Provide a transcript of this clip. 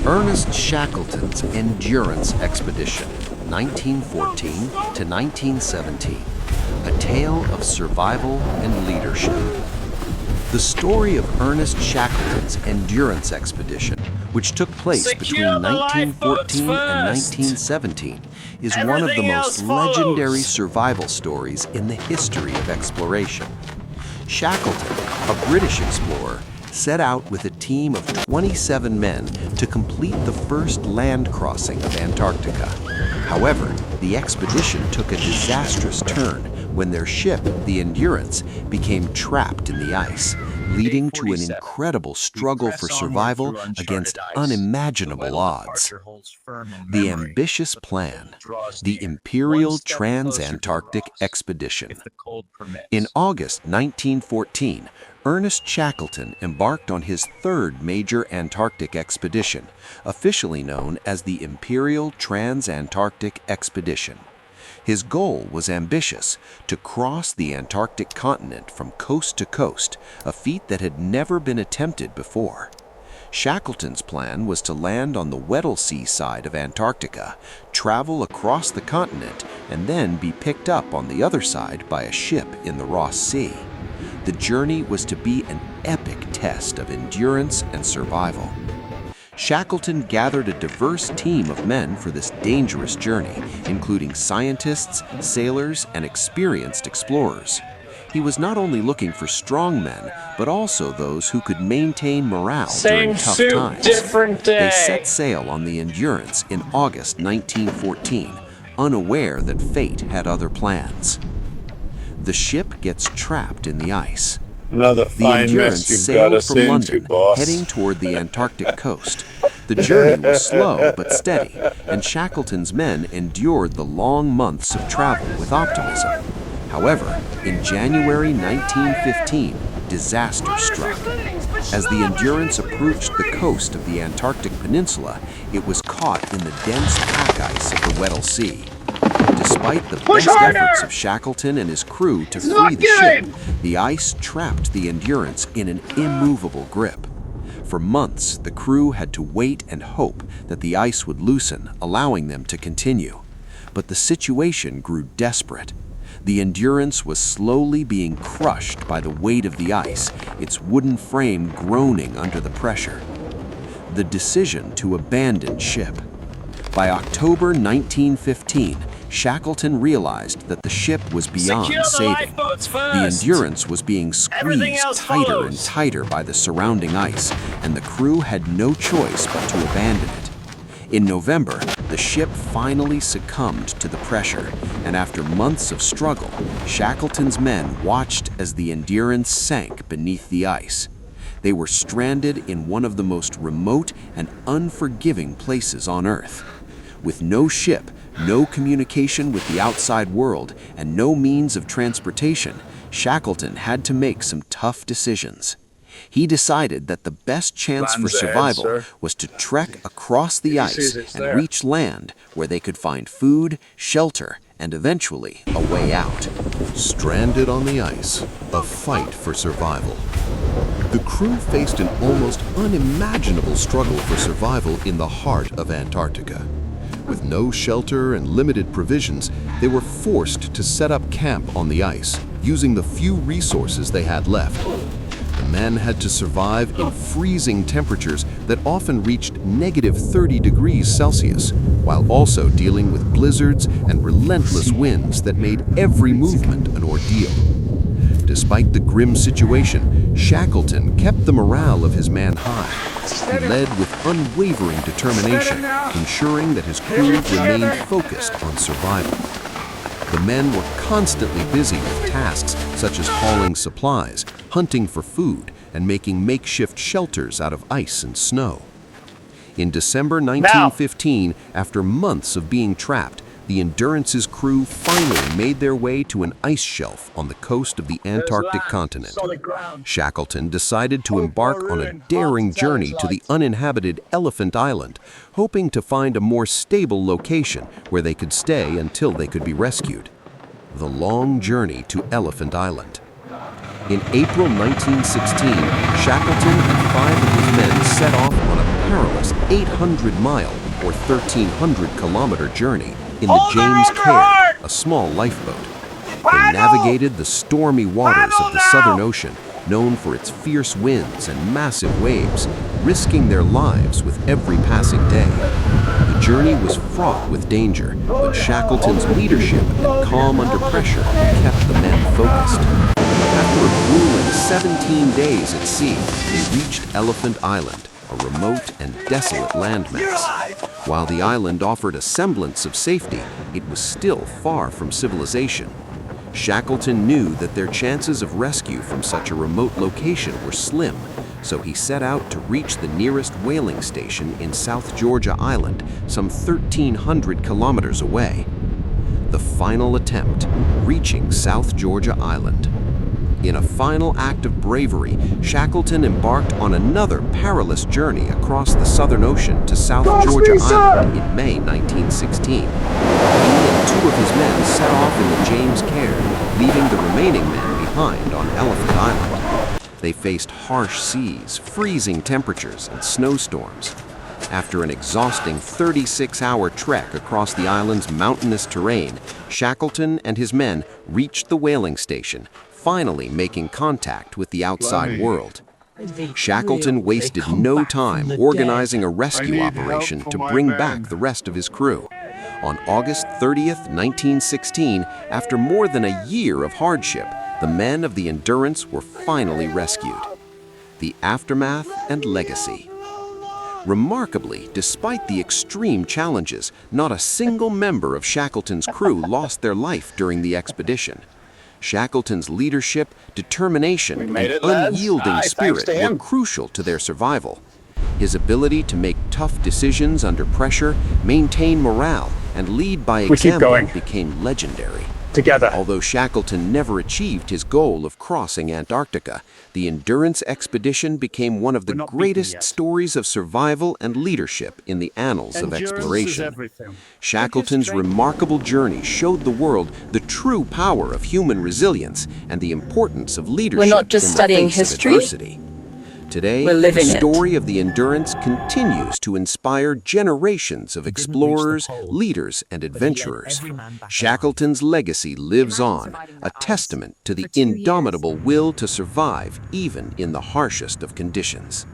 Ernest Shackleton's Endurance Expedition, 1914 to 1917, a tale of survival and leadership. The story of Ernest Shackleton's Endurance Expedition, which took place between 1914 and 1917, is one of the most legendary survival stories in the history of exploration. Shackleton, a British explorer, set out with a team of 27 men to complete the first land crossing of Antarctica. However, the expedition took a disastrous turn when their ship, the Endurance, became trapped in the ice, leading to an incredible struggle for survival against unimaginable odds. The ambitious plan, the Imperial Trans-Antarctic Expedition. In August 1914, Ernest Shackleton embarked on his third major Antarctic expedition, officially known as the Imperial Trans-Antarctic Expedition. His goal was ambitious: to cross the Antarctic continent from coast to coast, a feat that had never been attempted before. Shackleton's plan was to land on the Weddell Sea side of Antarctica, travel across the continent, and then be picked up on the other side by a ship in the Ross Sea. The journey was to be an epic test of endurance and survival. Shackleton gathered a diverse team of men for this dangerous journey, including scientists, sailors, and experienced explorers. He was not only looking for strong men, but also those who could maintain morale during tough times. Different day. They set sail on the Endurance in August 1914, unaware that fate had other plans. The ship gets trapped in the ice. Another The fine Endurance mess you've got sailed us from into, London, boss. heading toward the Antarctic coast. The journey was slow but steady, and Shackleton's men endured the long months of travel with optimism. However, in January 1915, disaster struck. As the Endurance approached the coast of the Antarctic Peninsula, it was caught in the dense pack ice of the Weddell Sea. Despite the best efforts of Shackleton and his crew to free the ship, the ice trapped the Endurance in an immovable grip. For months, the crew had to wait and hope that the ice would loosen, allowing them to continue. But the situation grew desperate. The Endurance was slowly being crushed by the weight of the ice, its wooden frame groaning under the pressure. The decision to abandon ship. By October 1915, Shackleton realized that the ship was beyond saving. The Endurance was being squeezed tighter and tighter by the surrounding ice, and the crew had no choice but to abandon it. In November, the ship finally succumbed to the pressure, and after months of struggle, Shackleton's men watched as the Endurance sank beneath the ice. They were stranded in one of the most remote and unforgiving places on Earth. With no ship, no communication with the outside world, and no means of transportation, Shackleton had to make some tough decisions. He decided that the best chance for survival was to trek across the ice and reach land where they could find food, shelter, and eventually a way out. Stranded on the ice, a fight for survival. The crew faced an almost unimaginable struggle for survival in the heart of Antarctica. With no shelter and limited provisions, they were forced to set up camp on the ice, using the few resources they had left. The men had to survive in freezing temperatures that often reached -30 degrees Celsius, while also dealing with blizzards and relentless winds that made every movement an ordeal. Despite the grim situation, Shackleton kept the morale of his men high. He led with unwavering determination, ensuring that his crew remained focused on survival. The men were constantly busy with tasks such as hauling supplies, hunting for food, and making makeshift shelters out of ice and snow. In December 1915, after months of being trapped, the Endurance's crew finally made their way to an ice shelf on the coast of the Antarctic continent. Shackleton decided to embark on a daring journey to the uninhabited Elephant Island, hoping to find a more stable location where they could stay until they could be rescued. The long journey to Elephant Island. In April 1916, Shackleton and 5 of his men set off on a perilous 800-mile or 1,300-kilometer journey in the James Caird, a small lifeboat. They navigated the stormy waters of the Southern Ocean, known for its fierce winds and massive waves, risking their lives with every passing day. The journey was fraught with danger, but Shackleton's leadership and calm under pressure kept the men focused. After a grueling 17 days at sea, they reached Elephant Island, a remote and desolate landmass. While the island offered a semblance of safety, it was still far from civilization. Shackleton knew that their chances of rescue from such a remote location were slim, so he set out to reach the nearest whaling station in South Georgia Island, some 1,300 kilometers away. The final attempt, reaching South Georgia Island. In a final act of bravery, Shackleton embarked on another perilous journey across the Southern Ocean to South Georgia Island in May 1916. He and two of his men set off in the James Caird, leaving the remaining men behind on Elephant Island. They faced harsh seas, freezing temperatures, and snowstorms. After an exhausting 36-hour trek across the island's mountainous terrain, Shackleton and his men reached the whaling station, finally making contact with the outside world. Shackleton wasted no time organizing a rescue operation to bring back the rest of his crew. On August 30th, 1916, after more than a year of hardship, the men of the Endurance were finally rescued. The aftermath and legacy. Remarkably, despite the extreme challenges, not a single member of Shackleton's crew lost their life during the expedition. Shackleton's leadership, determination, and unyielding spirit were crucial to their survival. His ability to make tough decisions under pressure, maintain morale, and lead by example became legendary. Together. Although Shackleton never achieved his goal of crossing Antarctica, the Endurance expedition became one of the greatest stories of survival and leadership in the annals of exploration. Shackleton's remarkable journey showed the world the true power of human resilience and the importance of leadership We're not just studying history. Adversity. Today, the story of the Endurance continues to inspire generations of explorers, leaders, and adventurers. Shackleton's legacy lives on, a testament to the indomitable will to survive even in the harshest of conditions.